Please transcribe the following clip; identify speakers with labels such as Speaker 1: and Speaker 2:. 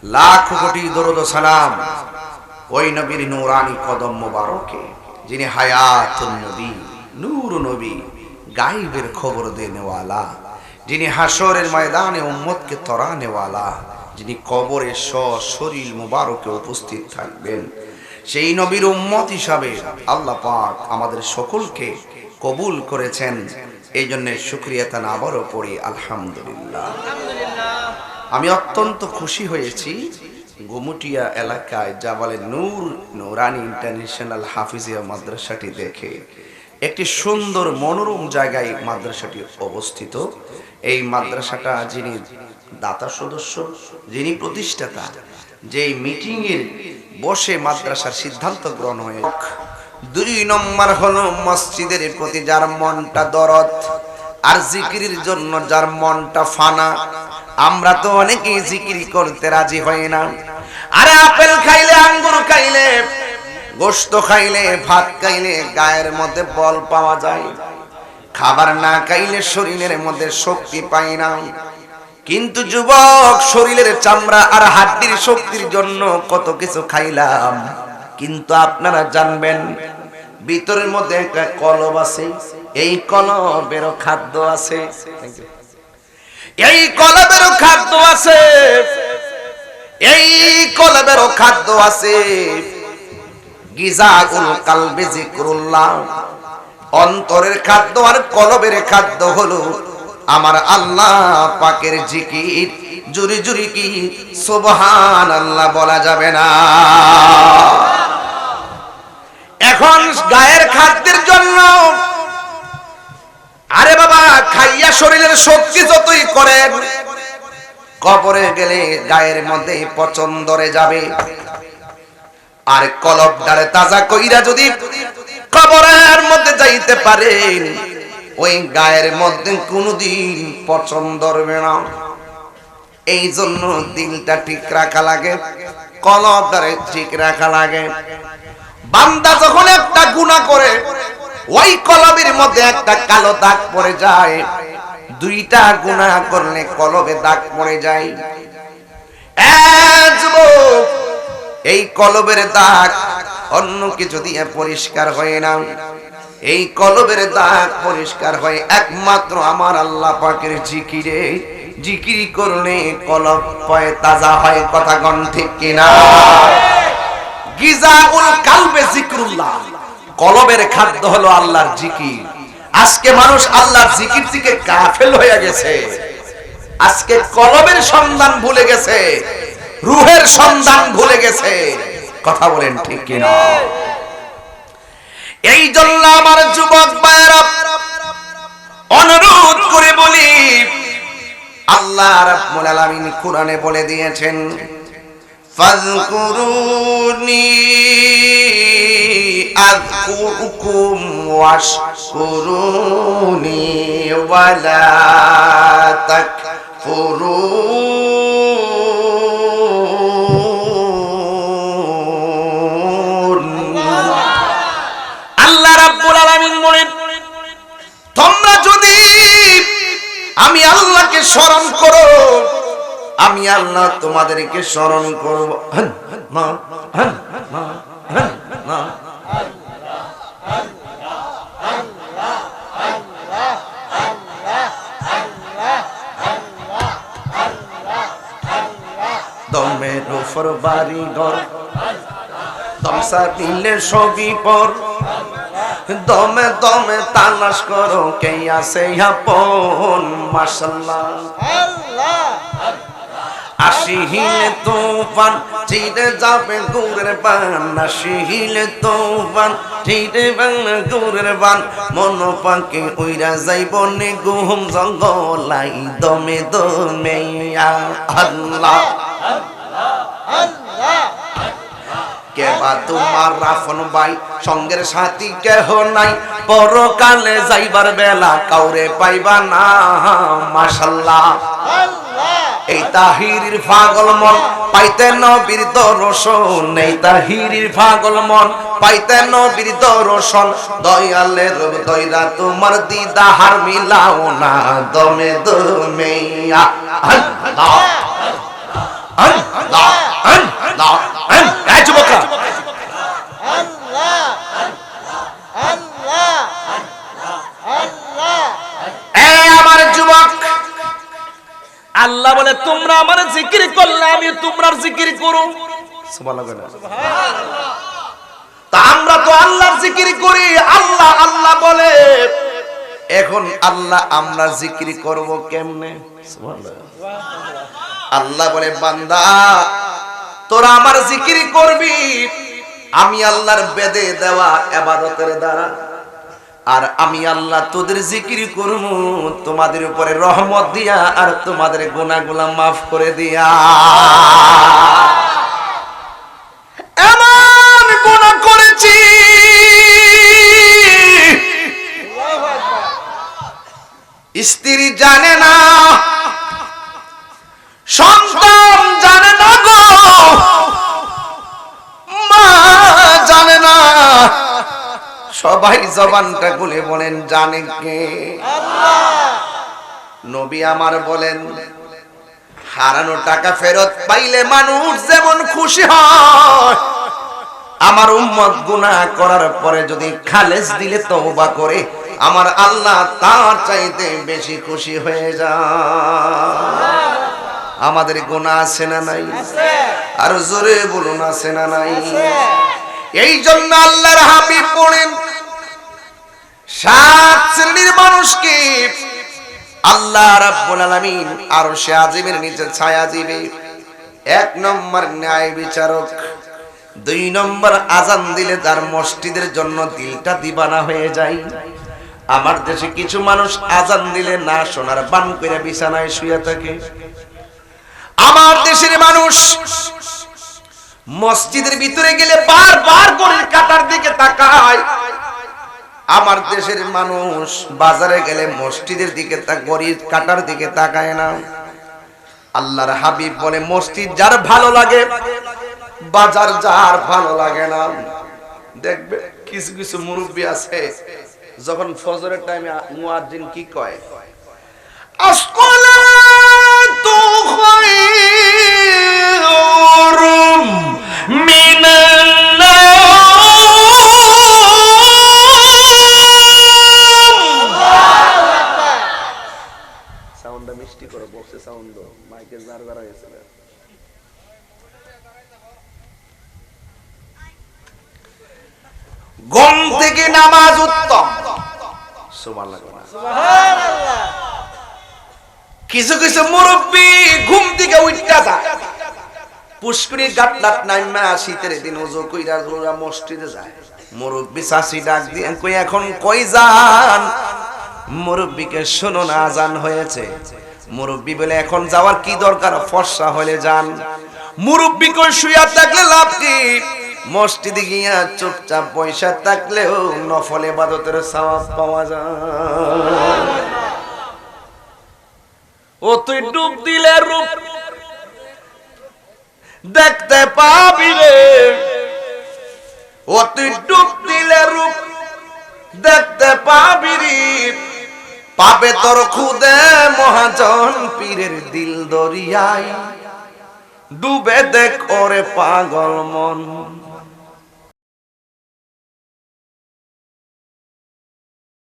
Speaker 1: লাখ কোটি দরুদ ও সালাম ওই নবীর নূরানি কদম মোবারকে, যিনি হায়াতুন নবী, নূর নবী, গায়বের খবর দেনেওয়ালা, যিনি হাসরের ময়দানে উম্মতকে তরানেওয়ালা, যিনি কবরে শরীর মুবারকে উপস্থিত থাকবেন। সেই নবীর উম্মত হিসাবে আল্লাহ পাক আমাদের সকলকে কবুল করেছেন। এই জন্য শুকরিয়া তান আবারও পড়ি আলহামদুলিল্লাহ। আমি অত্যন্ত খুশি হয়েছি গুমুটিয়া এলাকায় জাবালে নূর নূরানি ইন্টারন্যাশনাল হাফিজিয়া মাদ্রাসাটি দেখে। একটি সুন্দর মনোরম জায়গায় মাদ্রাসাটি অবস্থিত। এই মাদ্রাসাটা যিনি দাতা সদস্য, যিনি প্রতিষ্ঠাতা, যেই মিটিং এর বসে মাদ্রাসার সিদ্ধান্ত গ্রহণ হয়ে, ২ নম্বর হলো মসজিদের প্রতি যার মনটা দরদ আর জিকিরের জন্য যার মনটা ফানা। আমরা তো অনেকেই জিকির করতে রাজি হই না। আরে আপেল খাইলে, আঙ্গুর খাইলে, গোশত খাইলে, ভাত খাইলে গায়ের মধ্যে বল পাওয়া যায়, খাবার না খাইলে শরীরের মধ্যে শক্তি পাই না। কিন্তু যুবক, শরীরের চামড়া আর হাড্ডির শক্তির জন্য কত কিছু খাইলাম, কিন্তু আপনারা জানবেন ভিতরের মধ্যে একটা কলব আছে। এই কলবেরও খাদ্য আছে, এই কলবেরও খাদ্য আছে, এই কলবেরও খাদ্য আছে। গিজাউল কালবি যিকরুল্লাহ, অন্তরের খাদ্য আর কলবের খাদ্য হলো আমার আল্লাহ পাকের জিকির। জুরি জুরি কি সুবহানাল্লাহ বলা যাবে না? এখন গায়ের খাদ্যের জন্য, আরে বাবা, খাইয়া শরীরের শক্তি যতই করেন, কবরে গেলে গায়ের মধ্যে পচন ধরে যাবে। আর কলব ডালে তাজা কইরা যদি কবরের মধ্যে যাইতে পারেন, ওই গায়ের মধ্যে কোনদিন পচন ধরবে না। এই জন্য দিলটা ঠিক রাখা লাগে, কলব ডালে ঠিক রাখা লাগে। বান্দা যখন একটা গুনাহ করে, ওই কলবের মধ্যে একটা কালো দাগ পড়ে যায়। 2টা গুনাহ করলে কলবে দাগ পড়ে যায়। যুবক, এই কলবের দাগ অন্য কিছু দিয়ে পরিষ্কার হয় না। এই কলবের দাগ পরিষ্কার হয় একমাত্র আমার আল্লাহ পাকের জিকিরে। জিকির করলে কলব পায় তাজা হয়। কথা কোন ঠিক কিনা? গিজাউল কালবে যিকরুল্লাহ, কলবের খাদ্য হলো আল্লাহর জিকির। আজকে মানুষ আল্লাহর জিকির থেকে গাফেল হয়ে গেছে। আজকে কলবের সন্ধান ভুলে গেছে, রূহের সন্ধান ভুলে গেছে। কথা বলেন ঠিক কিনা? এই জন্য আমার যুবক ভাইরা অনুরোধ করে বলি, আল্লাহ রাব্বুল আলামিন কোরআনে বলে দিয়েছেন, ফাযকুরুনি আযকুরকুম ওয়াশকুরুনি ওয়ালা তাকফুরুন। আল্লাহ রাব্বুল আলামিন বলেন, তোমরা যদি আমি আল্লাহকে স্মরণ করো, আমি আল্লাহ তোমাদেরকে স্মরণ করব। দমের উপর বাড়ি ঘর, দমসা দিলে সবই পর, দমে দমে তালাশ করো কে আছে আপন। মাশাআল্লাহ, আসিলে তুফান ছিড়ে যাবে গুরের বান, আসিলে তুফান ছিড়ে যাবে গুরের বান, মন পাকে উইরা যাইব নে গুম জঙ্গলাই, দমে দমে আল্লাহ আল্লাহ। কেবা তোমার রাফন ভাই, সঙ্গের সাথী কেহ নাই, পরকালে যাইবার বেলা কাউরে পাইবা না। মাশাআল্লাহ, এই তাহিরির পাগল মন পাইতে নবীর দর্শন, এই তাহিরির পাগল মন পাইতে নবীর দর্শন, দয়ালের দয়রা তোমার দিদার মিলাও না, দমে দমে আল্লাহ আল্লাহ আল্লাহ এই যুবকরা,
Speaker 2: আল্লাহ আল্লাহ আল্লাহ।
Speaker 1: এই আমার যুবক,
Speaker 3: আল্লাহ বলে তোমরা আমার জিকির করলে আমি তোমরার জিকির করব।
Speaker 1: সুবহানাল্লাহ। তা আমরা তো আল্লাহর জিকির করি, আল্লাহ আল্লাহ বলে। এখন আল্লাহ আমরা জিকির করব কেমনে? সুবহানাল্লাহ। আল্লাহ বলে বান্দা তোরা আমার জিকির করবি আমি আল্লাহর বেদে দেওয়া ইবাদতের দ্বারা, আর আমি আল্লাহ তোদের জিকির করব তোমাদের উপরে রহমত দিয়া আর তোমাদের গুনাহগুলো maaf করে দিয়া। এমন গুনাহ করেছি স্ত্রী জানে না, সন্তান জানে না গো, মা জানে না, সবাই জবানটা খুলে বলেন জানে কে? নবী আমার বলেন হারানো টাকা ফেরত পাইলে মানুষ যেমন খুশি হয়, আমার উম্মত গুনাহ করার পরে যদি খালেস দিলে তওবা করে আমার আল্লাহ তার চাইতে বেশি খুশি হয়ে যায়। আমাদের গুনাহ আছে না নাই? আর জোরে বলুন আছে না নাই? এই জন্য আল্লাহর হাবিব বলেন 7 শ্রেণীর মানুষকে আল্লাহ রাব্বুল আলামিন আরশে আজিমের নিচে ছায়া দিবে। 1 নম্বর ন্যায় বিচারক, 2 নম্বর আজান দিলে তার মসজিদের জন্য দিলটা দিবানা হয়ে যায়। আমার দেশে কিছু মানুষ আজান দিলে না শোনার বান করে বিছানায় শুয়ে থাকে। আমার দেশের মানুষ মসজিদের ভিতরে গেলে বারবার করে কাটার দিকে তাকায়। আমার দেশের মানুষ বাজারে গেলে মসজিদের দিকে গড়ির কাটার দিকে তাকায় না। আল্লাহর হাবিব বলে মসজিদ যার ভালো লাগে বাজার যার ভালো লাগে না। দেখবে কিছু কিছু মুরব্বী আছে যখন ফজরের টাইমে মুয়াজ্জিন কি কয়, আসসালাতু খায়রুম মিনান নাওম। সাউন্ডটা মিষ্টি করে বক্সে সাউন্ড মাইকে জার জার হয়েছে। ঘুম থেকে নামাজ উত্তম। সুবহানাল্লাহ। কিছু কিছু মুরব্বী ঘুম থেকে উঠা যায়, পুষ্করির গাটলাট নাইমা শীতের দিন ওযু কইরা গোরা মসজিদে যায়। মুরব্বী চাচি ডাক দিয়ে কই এখন কই যান? মুরব্বীকে শোনো না আজান হয়েছে। মুরব্বী বলে এখন যাওয়ার কি দরকার, ফর্সা হলে যান। মুরব্বী কই শুয়া থাকলে লাভ কি? মসজিদে গিয়া চুপচাপ পয়সা থাকলেও নফল ইবাদতের সওয়াব পাওয়া যায়।
Speaker 3: ও তুই ডুব দিলে রূপ দেখতে পাবি রে,
Speaker 1: ও তুই ডুব দিলে রূপ দেখতে পাবি রে, পাবে তোর খুদে মহাজন পীরের দিল দরিয়ায়, ডুবে দেখ ওরে পাগল মন।